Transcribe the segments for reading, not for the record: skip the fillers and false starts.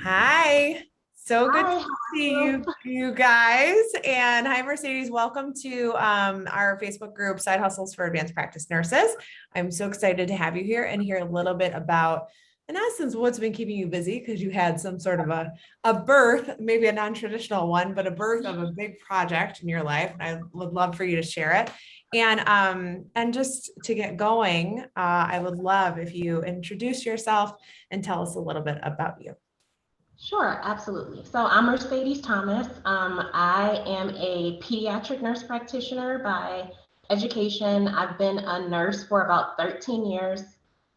Hi. So good to Hi, how are see you? you guys. And hi, Mercedes. Welcome to our Facebook group, Side Hustles for Advanced Practice Nurses. I'm so excited to have you here and hear a little bit about, in essence, what's been keeping you busy because you had some sort of a birth, maybe a non-traditional one, but a birth of a big project in your life. And I would love for you to share it. And just to get going, I would love if you introduce yourself and tell us a little bit about you. Sure, absolutely. So I'm Mercedes Thomas. I am a pediatric nurse practitioner by education. I've been a nurse for about 13 years.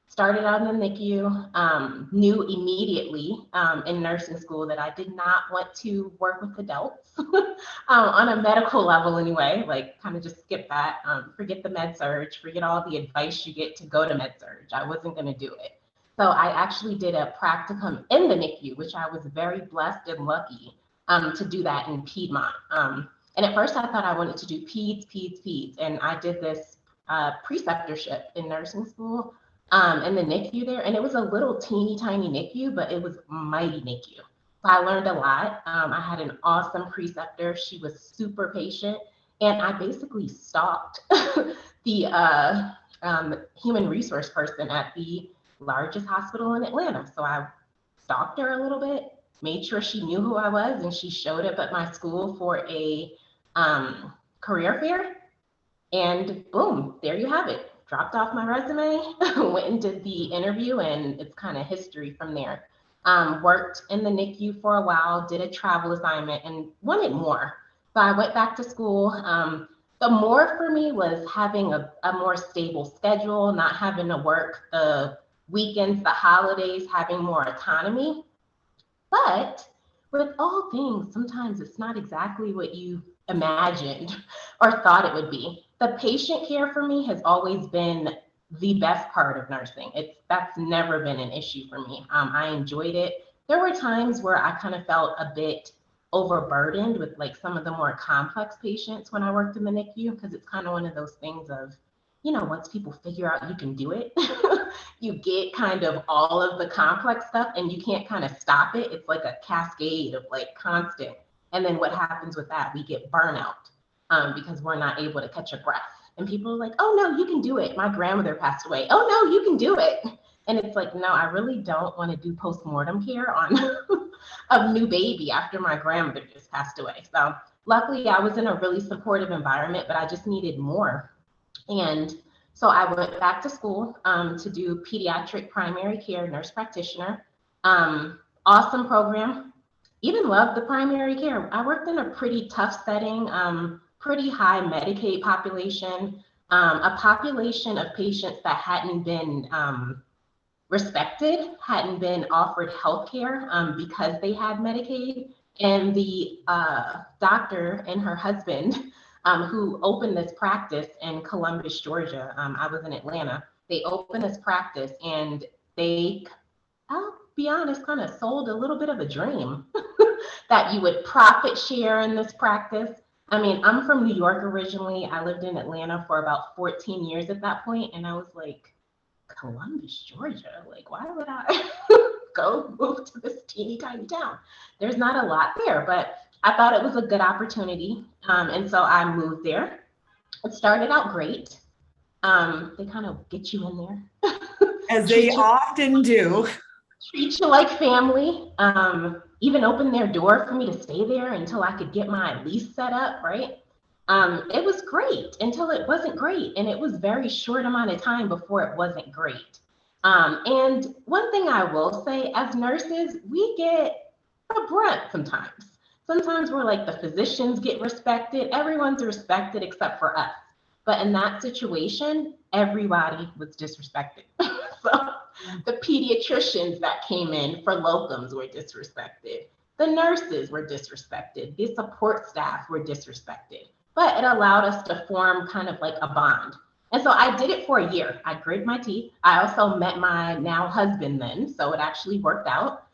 Started out in the NICU, knew immediately in nursing school that I did not want to work with adults on a medical level anyway, like kind of just skip that, forget the med surge, forget all the advice you get to go to med surge. I wasn't going to do it. So I actually did a practicum in the NICU, which I was very blessed and lucky to do that in Piedmont. And at first I thought I wanted to do peds, and I did this preceptorship in nursing school in the NICU there, and it was a little teeny tiny NICU, but it was mighty NICU. So I learned a lot. I had an awesome preceptor. She was super patient, and I basically stalked the human resource person at the largest hospital in Atlanta. So I stalked her a little bit, made sure she knew who I was, and she showed up at my school for a career fair. And boom, there you have it. Dropped off my resume, went and did the interview, and it's kind of history from there. Worked in the NICU for a while, did a travel assignment, and wanted more. So I went back to school. The more for me was having a more stable schedule, not having to work the weekends, the holidays, having more autonomy. But with all things, sometimes it's not exactly what you imagined or thought it would be. The patient care for me has always been the best part of nursing. That's never been an issue for me. I enjoyed it. There were times where I kind of felt a bit overburdened with like some of the more complex patients when I worked in the NICU, because it's kind of one of those things of, once people figure out you can do it, you get kind of all of the complex stuff and you can't kind of stop it. It's like a cascade of like constant. And then what happens with that? We get burnout because we're not able to catch a breath. And people are like, oh no, you can do it. My grandmother passed away. Oh no, you can do it. And it's like, no, I really don't want to do postmortem care on a new baby after my grandmother just passed away. So luckily I was in a really supportive environment, but I just needed more. And so I went back to school to do pediatric primary care nurse practitioner. Awesome program. Even loved the primary care. I worked in a pretty tough setting, pretty high Medicaid population, a population of patients that hadn't been respected, hadn't been offered health care because they had Medicaid. And the doctor and her husband, who opened this practice in Columbus, Georgia, I was in Atlanta, they opened this practice and they, I'll be honest, kind of sold a little bit of a dream that you would profit share in this practice. I mean, I'm from New York originally. I lived in Atlanta for about 14 years at that point, and I was like, Columbus, Georgia. Like, why would I go move to this teeny tiny town? There's not a lot there, but I thought it was a good opportunity. And so I moved there. It started out great. They kind of get you in there, As they treat you often do. treat you like family. Even opened their door for me to stay there until I could get my lease set up, right? It was great until it wasn't great. And it was very short amount of time before it wasn't great. And one thing I will say, as nurses, we get the brunt sometimes. Sometimes we're like the physicians get respected. Everyone's respected except for us. But in that situation, everybody was disrespected. So the pediatricians that came in for locums were disrespected. The nurses were disrespected. The support staff were disrespected. But it allowed us to form kind of like a bond. And so I did it for a year. I gritted my teeth. I also met my now husband then, so it actually worked out.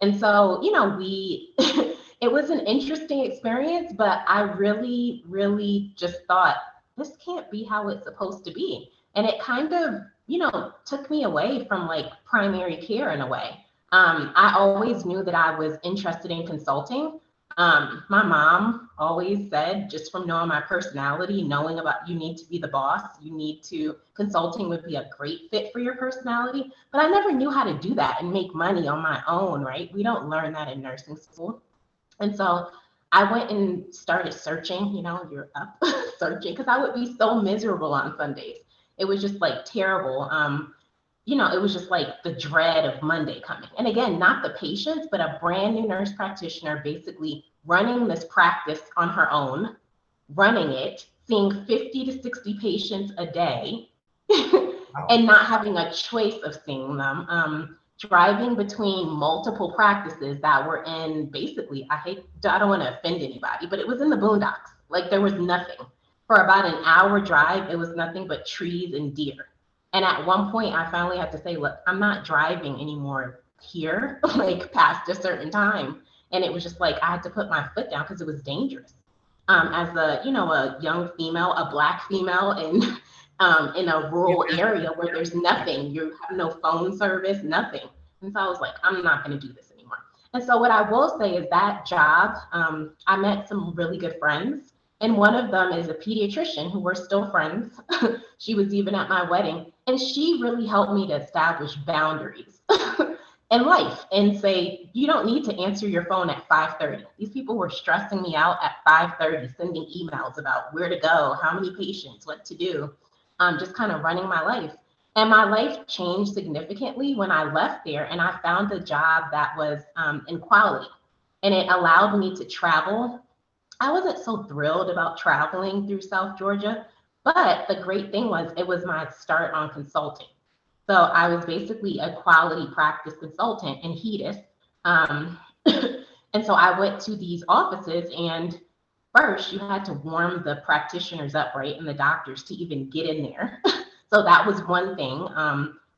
And so, it was an interesting experience, but I really, really just thought, this can't be how it's supposed to be. And it kind of, took me away from like primary care in a way. I always knew that I was interested in consulting. My mom always said, just from knowing my personality, knowing about you need to be the boss, consulting would be a great fit for your personality. But I never knew how to do that and make money on my own, right? We don't learn that in nursing school. And so I went and started searching, you're up searching, because I would be so miserable on Sundays. It was just like terrible. It was just like the dread of Monday coming. And again, not the patients, but a brand new nurse practitioner basically running this practice on her own, running it, seeing 50 to 60 patients a day, and not having a choice of seeing them. Driving between multiple practices that were in basically, I don't want to offend anybody, but it was in the boondocks. Like there was nothing. For about an hour drive, it was nothing but trees and deer. And at one point, I finally had to say, look, I'm not driving anymore here, like past a certain time. And it was just like, I had to put my foot down because it was dangerous. As a young female, a Black female in a rural area where there's nothing, you have no phone service, nothing. And so I was like, I'm not going to do this anymore. And so what I will say is that job, I met some really good friends. And one of them is a pediatrician who we're still friends. She was even at my wedding. And she really helped me to establish boundaries in life and say, you don't need to answer your phone at 5:30. These people were stressing me out at 5:30, sending emails about where to go, how many patients, what to do, just kind of running my life. And my life changed significantly when I left there and I found a job that was in quality. And it allowed me to travel. I wasn't so thrilled about traveling through South Georgia, but the great thing was it was my start on consulting. So I was basically a quality practice consultant in HEDIS. And so I went to these offices, and first you had to warm the practitioners up, right, and the doctors to even get in there. So that was one thing.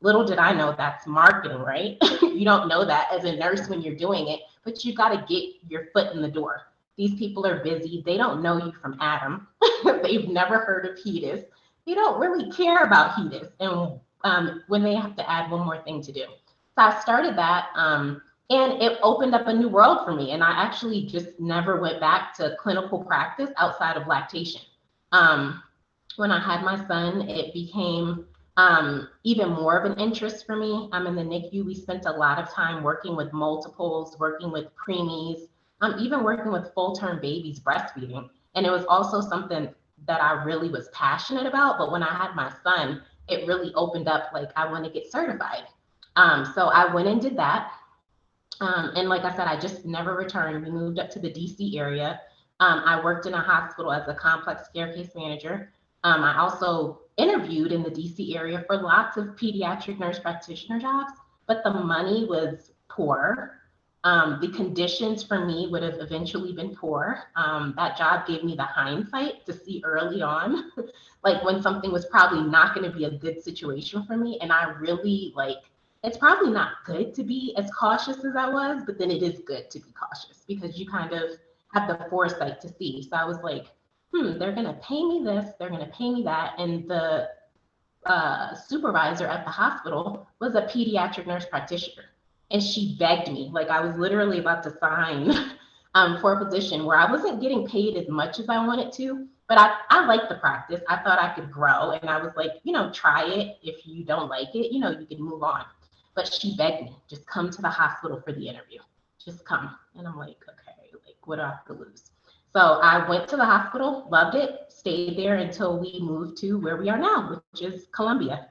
Little did I know that's marketing, right? You don't know that as a nurse when you're doing it, but you got to get your foot in the door. These people are busy. They don't know you from Adam. They've never heard of HEDIS. They don't really care about HEDIS. And when they have to add one more thing to do. So I started that, and it opened up a new world for me. And I actually just never went back to clinical practice outside of lactation. When I had my son, it became even more of an interest for me. I'm in the NICU. We spent a lot of time working with multiples, working with preemies, even working with full-term babies breastfeeding. And it was also something that I really was passionate about. But when I had my son, it really opened up, like, I want to get certified. So I went and did that. And like I said, I just never returned. We moved up to the DC area. I worked in a hospital as a complex care case manager. I also interviewed in the DC area for lots of pediatric nurse practitioner jobs, but the money was poor. The conditions for me would have eventually been poor. That job gave me the hindsight to see early on, like when something was probably not going to be a good situation for me. And I really it's probably not good to be as cautious as I was, but then it is good to be cautious because you kind of have the foresight to see. So I was like, they're going to pay me this, they're going to pay me that. And the supervisor at the hospital was a pediatric nurse practitioner. And she begged me, like I was literally about to sign for a position where I wasn't getting paid as much as I wanted to, but I liked the practice. I thought I could grow. And I was like, try it. If you don't like it, you can move on. But she begged me, just come to the hospital for the interview. Just come. And I'm like, okay, what do I have to lose? So I went to the hospital, loved it, stayed there until we moved to where we are now, which is Columbia,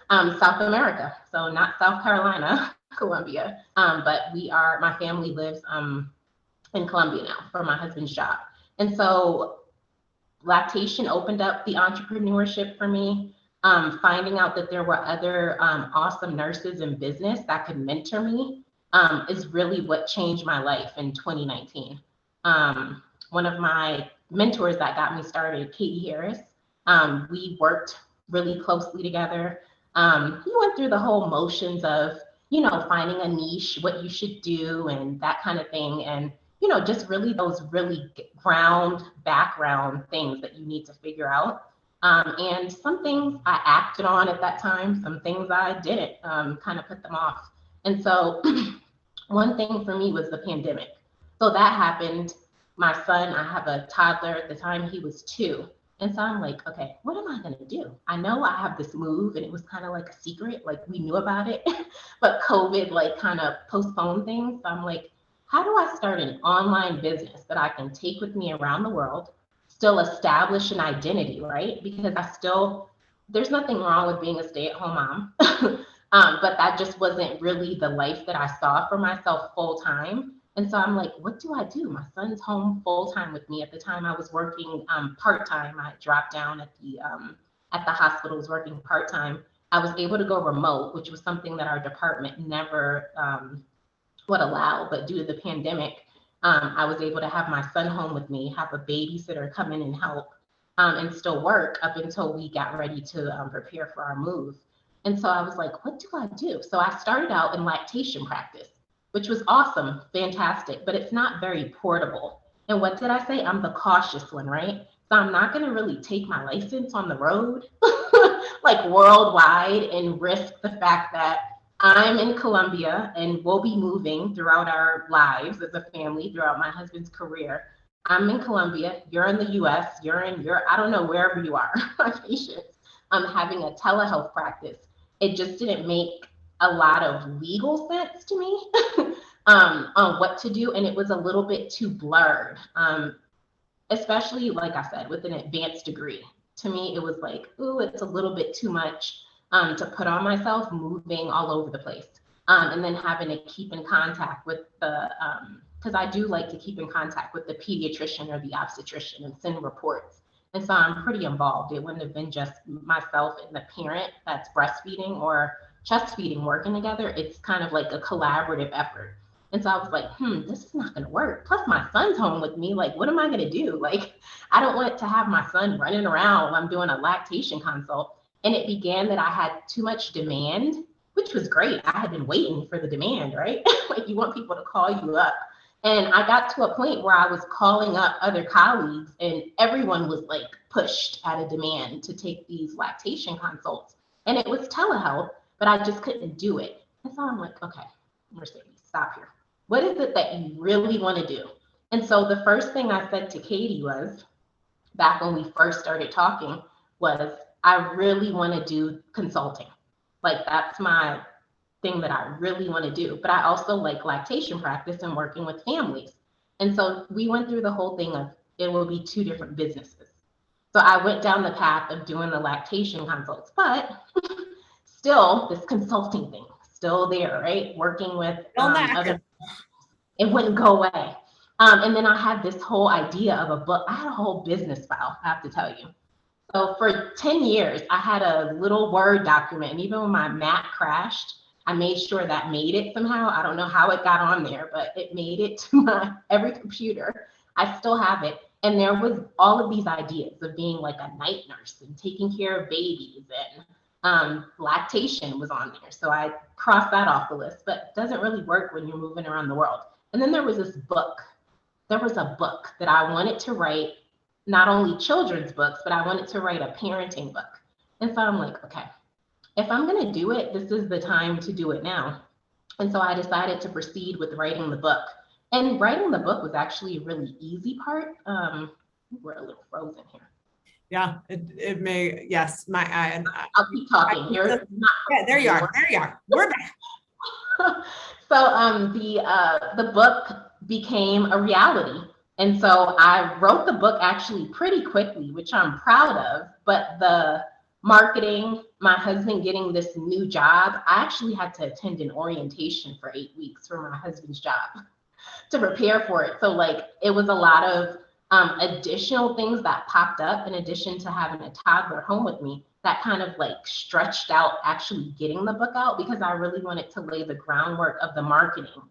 South America. So not South Carolina, Columbia. But my family lives in Columbia now for my husband's job. And so lactation opened up the entrepreneurship for me. Finding out that there were other awesome nurses in business that could mentor me is really what changed my life in 2019. One of my mentors that got me started, Katie Harris, we worked really closely together. We went through the whole motions of, finding a niche, what you should do and that kind of thing. And, just really those really background things that you need to figure out. And some things I acted on at that time, some things I didn't, kind of put them off. And so one thing for me was the pandemic. So that happened. My son, I have a toddler at the time, he was 2. And so I'm like, okay, what am I going to do? I know I have this move and it was kind of like a secret, like we knew about it, but COVID like kind of postponed things. So I'm like, how do I start an online business that I can take with me around the world, still establish an identity, right? Because there's nothing wrong with being a stay-at-home mom. But that just wasn't really the life that I saw for myself full time. And so I'm like, what do I do? My son's home full time with me. At the time, I was working part time. I dropped down at the hospital, was working part time. I was able to go remote, which was something that our department never would allow. But due to the pandemic, I was able to have my son home with me, have a babysitter come in and help, and still work up until we got ready to prepare for our move. And so I was like, what do I do? So I started out in lactation practice, which was awesome, fantastic, but it's not very portable. And what did I say? I'm the cautious one, right? So I'm not going to really take my license on the road, like worldwide, and risk the fact that I'm in Colombia and we'll be moving throughout our lives as a family, throughout my husband's career. I'm in Colombia, you're in the US, you're in Europe, I don't know, wherever you are, my patients. I'm having a telehealth practice. It just didn't make a lot of legal sense to me on what to do. And it was a little bit too blurred, especially, like I said, with an advanced degree. To me, it was like, ooh, it's a little bit too much to put on myself, moving all over the place. And then having to keep in contact with because I do like to keep in contact with the pediatrician or the obstetrician and send reports. And so I'm pretty involved. It wouldn't have been just myself and the parent that's breastfeeding or chest feeding working together. It's kind of like a collaborative effort. And so I was like, this is not going to work. Plus my son's home with me. Like, what am I going to do? Like, I don't want to have my son running around while I'm doing a lactation consult. And it began that I had too much demand, which was great. I had been waiting for the demand, right? Like you want people to call you up. And I got to a point where I was calling up other colleagues and everyone was like pushed at a demand to take these lactation consults. And it was telehealth, but I just couldn't do it. And so I'm like, okay, Mercedes, stop here. What is it that you really want to do? And so the first thing I said to Katie was, back when we first started talking, was I really want to do consulting. Like that's my thing that I really want to do. But I also like lactation practice and working with families. And so we went through the whole thing of it will be 2 different businesses. So I went down the path of doing the lactation consults, but still this consulting thing, still there, right? Working with other, it wouldn't go away. And then I had this whole idea of a book. I had a whole business file, I have to tell you. So for 10 years, I had a little Word document. And even when my Mac crashed, I made sure that made it somehow. I don't know how it got on there, but it made it to my every computer. I still have it. And there was all of these ideas of being like a night nurse and taking care of babies, and lactation was on there. So I crossed that off the list, but it doesn't really work when you're moving around the world. And then there was this book. There was a book that I wanted to write, not only children's books, but I wanted to write a parenting book. And so I'm like, okay, if I'm going to do it, this is the time to do it now. And so I decided to proceed with writing the book. And writing the book was actually a really easy part. We're a little frozen here. Yeah, it may, yes, I'll keep talking. Yeah, there you are. There you are. We're back. So the book became a reality. And so I wrote the book actually pretty quickly, which I'm proud of, but the marketing, my husband getting this new job, I actually had to attend an orientation for 8 weeks for my husband's job to prepare for it. So like it was a lot of additional things that popped up in addition to having a toddler home with me that kind of like stretched out actually getting the book out, because I really wanted to lay the groundwork of the marketing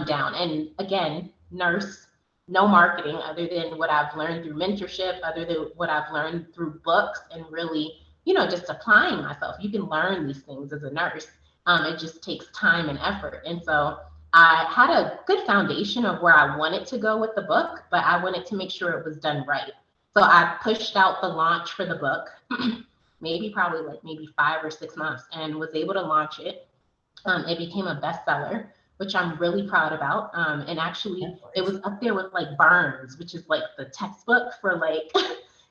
down. And again, nurse, no marketing other than what I've learned through mentorship, other than what I've learned through books and really, just applying myself. You can learn these things as a nurse. It just takes time and effort. And so I had a good foundation of where I wanted to go with the book, but I wanted to make sure it was done right. So I pushed out the launch for the book, maybe 5 or 6 months, and was able to launch it. It became a bestseller, which I'm really proud about. And actually, it was up there with like Burns, which is like the textbook for like,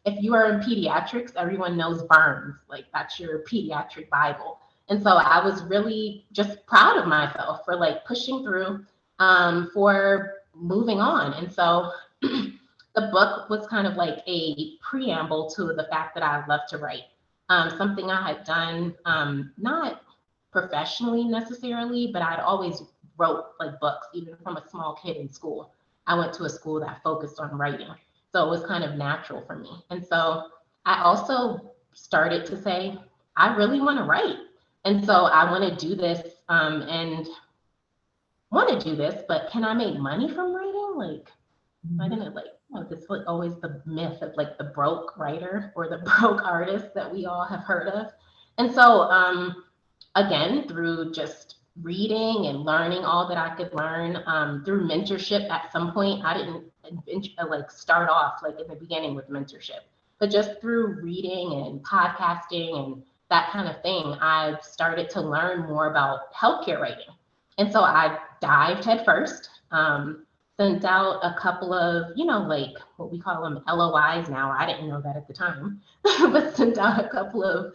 if you are in pediatrics, everyone knows Burns, like that's your pediatric Bible. And so I was really just proud of myself for like pushing through, for moving on. And so the book was kind of like a preamble to the fact that I love to write. Something I had done, not professionally necessarily, but I'd always wrote like books, even from a small kid in school. I went to a school that focused on writing. So it was kind of natural for me. And so I also started to say, I really want to write. And so I want to do this, and want to do this, but can I make money from writing? Like, I didn't like, it's like always the myth of like the broke writer or the broke artist that we all have heard of. And so, again, through just reading and learning all that I could learn, through mentorship at some point, I didn't like start off like in the beginning with mentorship, but just through reading and podcasting and that kind of thing, I started to learn more about healthcare writing. And so I dived headfirst, sent out a couple of, like what we call them LOIs now. I didn't know that at the time, but sent out a couple of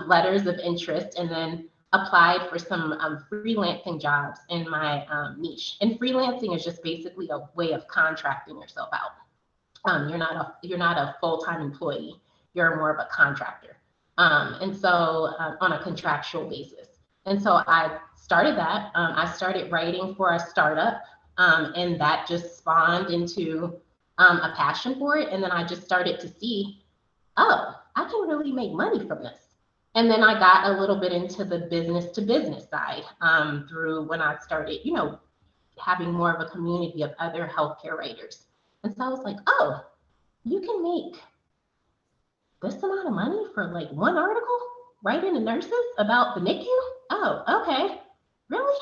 letters of interest, and then applied for some freelancing jobs in my niche. And freelancing is just basically a way of contracting yourself out. You're not a full-time employee. You're more of a contractor, and so on a contractual basis. And so I started that. I started writing for a startup, and that just spawned into a passion for it. And then I just started to see, oh, I can really make money from this. And then I got a little bit into the business to business side, through when I started, having more of a community of other healthcare writers. And so I was like, oh, you can make this amount of money for like one article writing to nurses about the NICU? Oh, okay, really?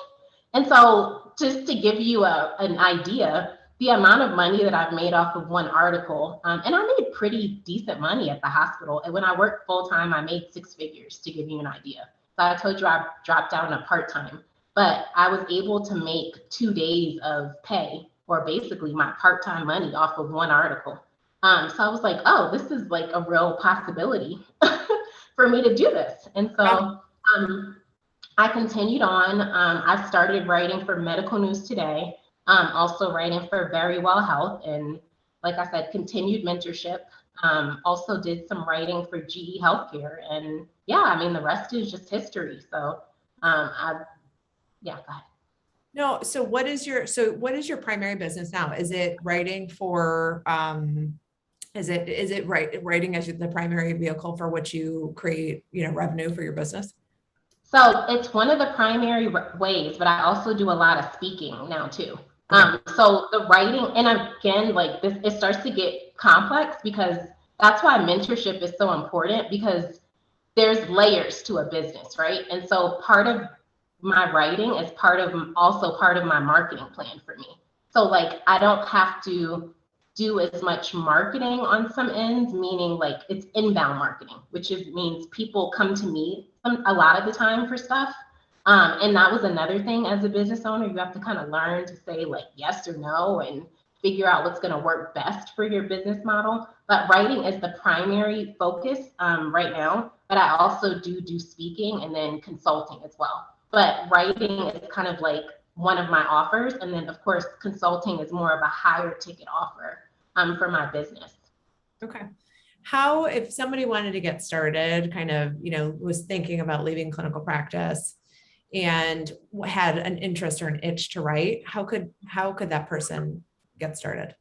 And so just to give you an idea, the amount of money that I've made off of one article, and I made pretty decent money at the hospital. And when I worked full time, I made six figures, to give you an idea. So I told you I dropped down to part time, but I was able to make 2 days of pay, or basically my part time money, off of one article. So I was like, oh, this is like a real possibility for me to do this. And so I continued on. I started writing for Medical News Today, also writing for Very Well Health, and like I said, continued mentorship. Also did some writing for GE Healthcare, and yeah, I mean, the rest is just history. So, go ahead. No, so what is your primary business now? Is it writing for, is it writing as the primary vehicle for which you create, revenue for your business? So it's one of the primary ways, but I also do a lot of speaking now too. So the writing, and again, like this, it starts to get complex, because that's why mentorship is so important, because there's layers to a business, right? And so part of my writing is also part of my marketing plan for me. So like, I don't have to do as much marketing on some ends, meaning like it's inbound marketing, which means people come to me a lot of the time for stuff. And that was another thing as a business owner, you have to kind of learn to say like yes or no and figure out what's going to work best for your business model. But writing is the primary focus right now, but I also do speaking and then consulting as well. But writing is kind of like one of my offers. And then of course, consulting is more of a higher ticket offer for my business. Okay. How, if somebody wanted to get started, kind of, was thinking about leaving clinical practice and had an interest or an itch to write, how could that person get started?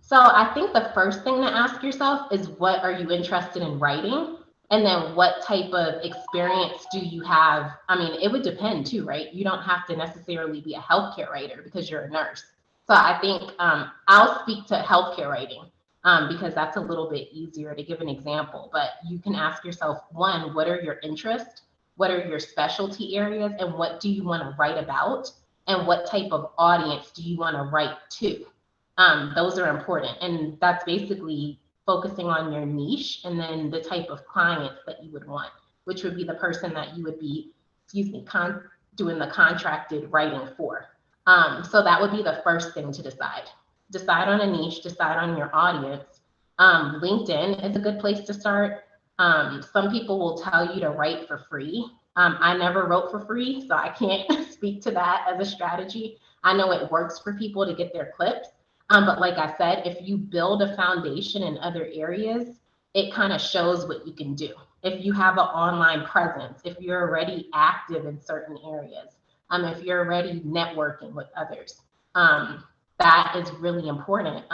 So I think the first thing to ask yourself is, what are you interested in writing? And then what type of experience do you have? I mean, it would depend too, right? You don't have to necessarily be a healthcare writer because you're a nurse. So I think I'll speak to healthcare writing because that's a little bit easier to give an example. But you can ask yourself, one, what are your interests? What are your specialty areas? And what do you want to write about? And what type of audience do you want to write to? Those are important. And that's basically focusing on your niche and then the type of clients that you would want, which would be the person that you would be, doing the contracted writing for. So that would be the first thing to decide. Decide on a niche, decide on your audience. LinkedIn is a good place to start. Some people will tell you to write for free. I never wrote for free, so I can't speak to that as a strategy. I know it works for people to get their clips. But like I said, if you build a foundation in other areas, it kind of shows what you can do. If you have an online presence, if you're already active in certain areas, if you're already networking with others, that is really important.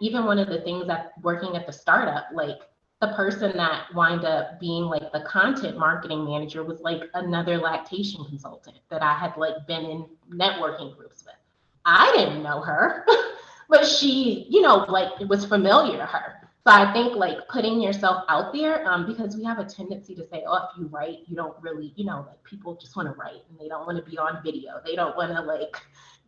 Even one of the things that working at the startup, like the person that wind up being like the content marketing manager was like another lactation consultant that I had like been in networking groups with. I didn't know her, but she, like it was familiar to her. So I think like putting yourself out there, because we have a tendency to say, oh, if you write, you don't really, like people just want to write and they don't want to be on video. They don't want to like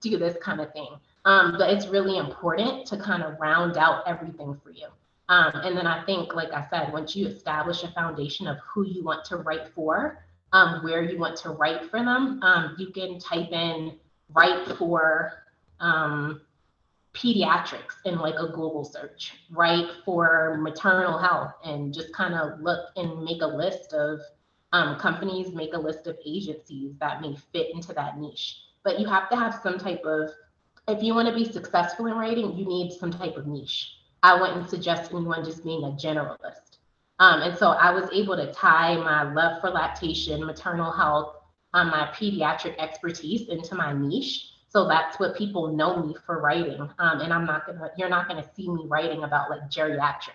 do this kind of thing. But it's really important to kind of round out everything for you. And then I think, like I said, once you establish a foundation of who you want to write for, where you want to write for them, you can type in write for pediatrics in like a Google search, write for maternal health, and just kind of look and make a list of companies, make a list of agencies that may fit into that niche. But you have to have some type of, if you want to be successful in writing, you need some type of niche. I wouldn't suggest anyone just being a generalist. And so I was able to tie my love for lactation, maternal health, my pediatric expertise into my niche. So that's what people know me for writing. And you're not gonna see me writing about like geriatrics.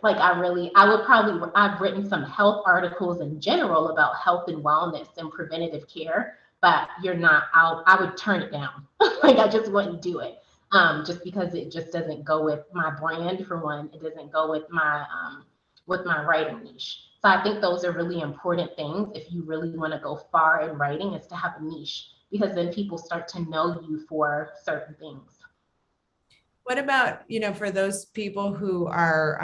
Like I've written some health articles in general about health and wellness and preventative care, but I would turn it down. Like I just wouldn't do it. Just because it just doesn't go with my brand for one, it doesn't go with my writing niche. So I think those are really important things if you really want to go far in writing, is to have a niche, because then people start to know you for certain things. What about, for those people who are,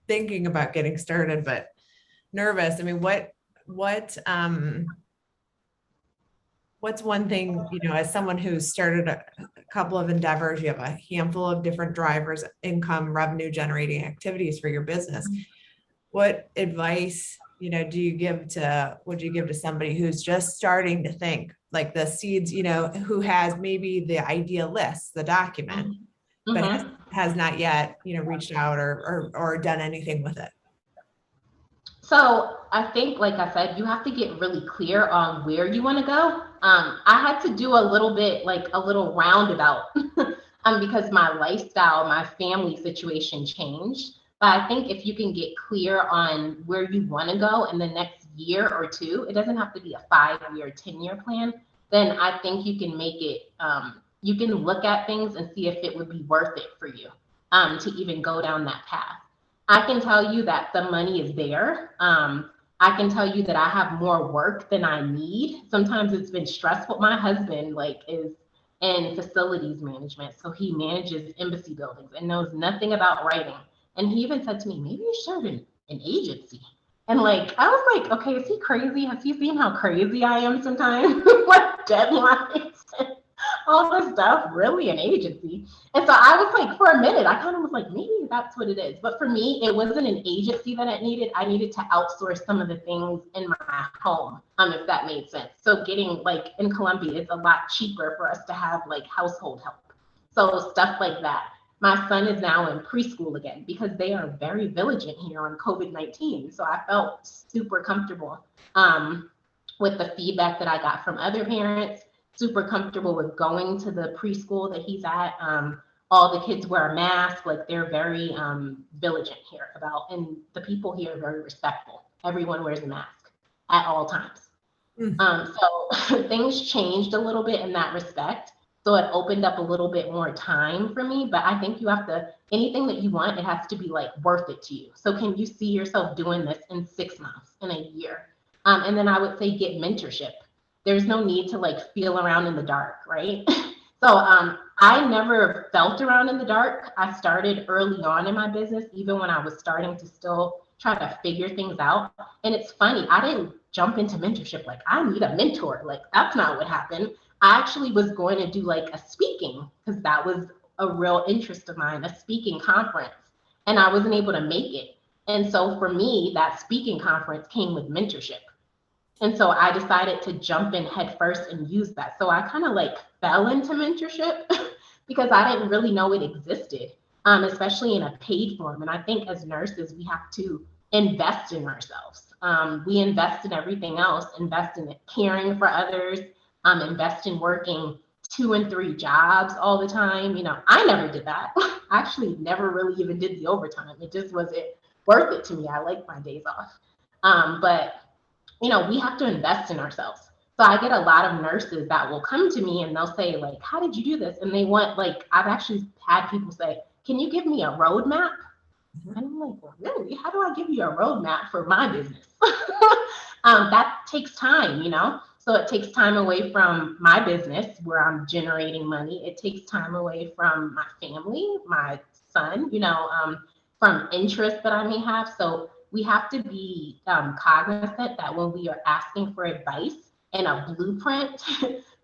thinking about getting started, but nervous? I mean, what's one thing, as someone who's started a couple of endeavors, you have a handful of different drivers, income, revenue generating activities for your business. What advice, would you give to somebody who's just starting to think, like the seeds, who has maybe the idea list, the document, but has not yet, reached out or done anything with it? So I think, like I said, you have to get really clear on where you want to go. I had to do a little roundabout because my lifestyle, my family situation changed. But I think if you can get clear on where you want to go in the next year or two, it doesn't have to be a 5-year, 10-year plan, then I think you can make it, you can look at things and see if it would be worth it for you to even go down that path. I can tell you that the money is there. I can tell you that I have more work than I need. Sometimes it's been stressful. My husband is in facilities management, so he manages embassy buildings and knows nothing about writing. And he even said to me, maybe you should an agency. And I was like, okay, is he crazy? Has he seen how crazy I am sometimes? Like deadlines and all this stuff, really an agency? And so I was like, for a minute, I kind of was like, maybe that's what it is. But for me, it wasn't an agency that I needed. I needed to outsource some of the things in my home, if that made sense. So getting in Colombia, it's a lot cheaper for us to have household help. So stuff like that. My son is now in preschool again because they are very vigilant here on COVID-19. So I felt super comfortable with the feedback that I got from other parents, super comfortable with going to the preschool that he's at. All the kids wear a mask, they're very vigilant here and the people here are very respectful. Everyone wears a mask at all times. So things changed a little bit in that respect. So it opened up a little bit more time for me, but I think you have to, anything that you want, it has to be worth it to you. So can you see yourself doing this in 6 months, in a year? And then I would say get mentorship. There's no need to feel around in the dark, right? So I never felt around in the dark. I started early on in my business, even when I was starting to still try to figure things out. And it's funny, I didn't jump into mentorship like I need a mentor. Like that's not what happened. I actually was going to do like a speaking because that was a real interest of mine, a speaking conference, and I wasn't able to make it. And so for me, that speaking conference came with mentorship. And so I decided to jump in head first and use that. So I kind of like fell into mentorship because I didn't really know it existed, especially in a paid form. And I think as nurses, we have to invest in ourselves. We invest in everything else, invest in caring for others, invest in working 2 and 3 jobs all the time. You know, I never did that. I actually never really even did the overtime. It just wasn't worth it to me. I like my days off. But you know, we have to invest in ourselves. So I get a lot of nurses that will come to me and they'll say like, how did you do this? And they want, like, I've actually had people say, can you give me a roadmap? And I'm like, well, really? How do I give you a roadmap for my business? That takes time, you know? So it takes time away from my business where I'm generating money. It takes time away from my family, my son, you know, from interests that I may have. So we have to be cognizant that when we are asking for advice and a blueprint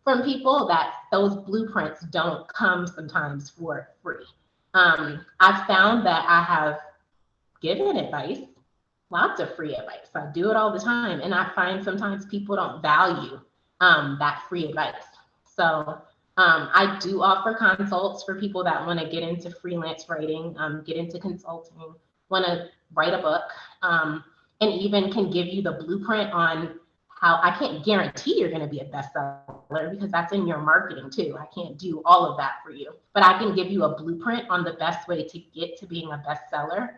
from people, that those blueprints don't come sometimes for free. I've found that I have given advice, lots of free advice. I do it all the time. And I find sometimes people don't value that free advice. So I do offer consults for people that want to get into freelance writing, get into consulting, want to write a book, and even can give you the blueprint on how. I can't guarantee you're going to be a bestseller because that's in your marketing too. I can't do all of that for you, but I can give you a blueprint on the best way to get to being a bestseller,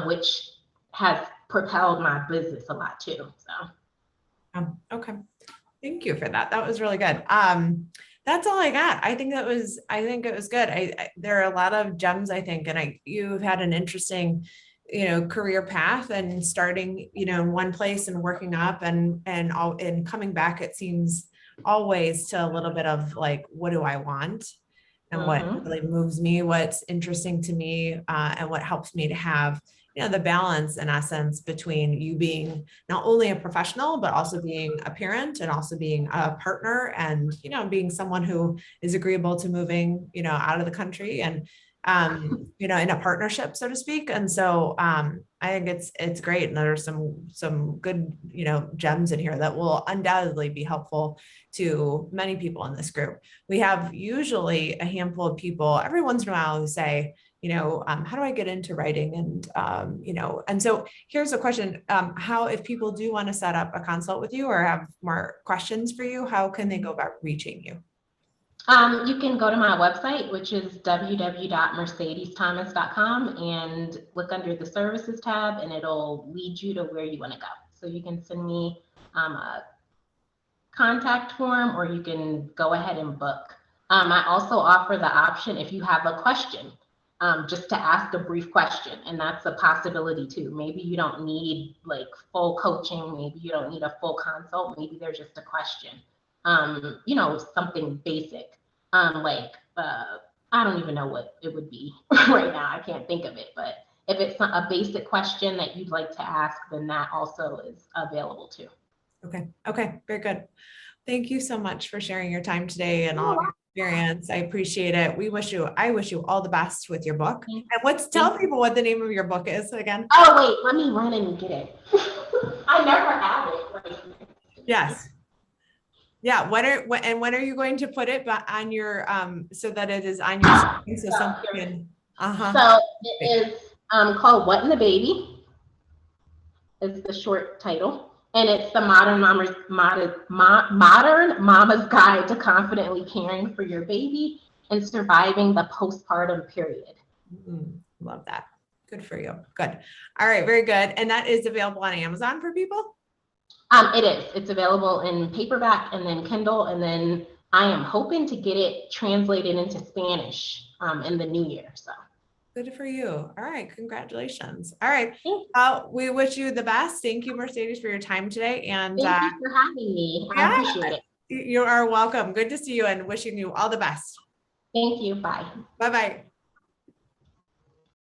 which has propelled my business a lot too. So. Okay. Thank you for that. That was really good. That's all I got. I think it was good. There are a lot of gems, I think, and you've had an interesting, career path and starting, in one place and working up and coming back, it seems always to a little bit of like, what do I want? And what really moves me, what's interesting to me, and what helps me to have, the balance in essence between you being not only a professional, but also being a parent and also being a partner and, being someone who is agreeable to moving, out of the country and, in a partnership, so to speak. And so I think it's great. And there's some good, gems in here that will undoubtedly be helpful to many people in this group. We have usually a handful of people every once in a while who say, how do I get into writing? And, and so here's a question. How, if people do want to set up a consult with you or have more questions for you, how can they go about reaching you? You can go to my website, which is www.mercedesthomas.com, and look under the services tab and it'll lead you to where you want to go. So you can send me a contact form or you can go ahead and book. I also offer the option if you have a question, just to ask a brief question, and that's a possibility too. Maybe you don't need like full coaching, maybe you don't need a full consult, maybe there's just a question, something basic, I don't even know what it would be right now. I can't think of it, but if it's a basic question that you'd like to ask, then that also is available too. Okay. Very good. Thank you so much for sharing your time today and all of your experience. I appreciate it. I wish you all the best with your book. And tell people what the name of your book is again. Oh, wait, let me run and get it. I never have it. Right. Yes. Yeah. When are you going to put it on your, so that it is on your screen so someone can, So it is called What in the Baby is the short title. And it's the modern mama's guide to confidently caring for your baby and surviving the postpartum period. Love that. Good for you. Good. All right. Very good. And that is available on Amazon for people? It is. It's available in paperback and then Kindle. And then I am hoping to get it translated into Spanish in the new year. So. Good for you. All right. Congratulations. All right. We wish you the best. Thank you, Mercedes, for your time today. And thank you for having me. I appreciate it. You are welcome. Good to see you and wishing you all the best. Thank you. Bye. Bye-bye.